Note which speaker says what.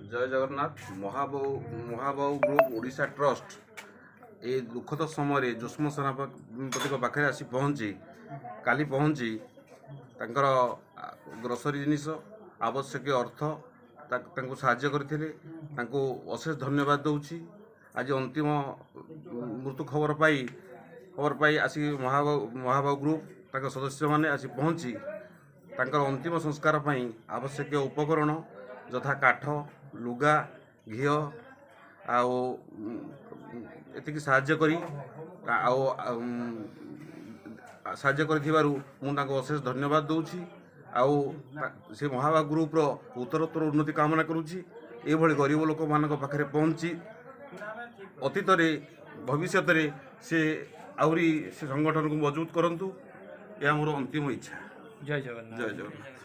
Speaker 1: जय जगन्नाथ। महाबाहु group Odisha trust a दुखद समय जोस्म सेनापति पाखे आसी पहुँची काली पहुँची तांकर ग्रोसरी जिनिस आवश्यक अर्थ साहाय्य करथिले तांको अशेष धन्यवाद दूची। आज अंतिम मृत्यु खबर पाई आसी महाबाहु ग्रुप तांको सदस्य माने आसी पहुँची तांकर अंतिम संस्कार पाई आवश्यक उपकरण यथा काठ लुगा घीओ एतिकी साहाय्य करी साहाय्य करथिबारु मु तांको अशेष धन्यवाद दूची। से महाबाहु ग्रुप रो उत्तरोत्तर उन्नति कामना करुची। एभली गरीब लोक मानक पाखरे पहुँची अतीत भविष्य से आहुरी से संगठन को मजबूत करंतु या मोर अंतिम इच्छा।
Speaker 2: जय जगन्नाथ।
Speaker 1: जय जगन्नाथ।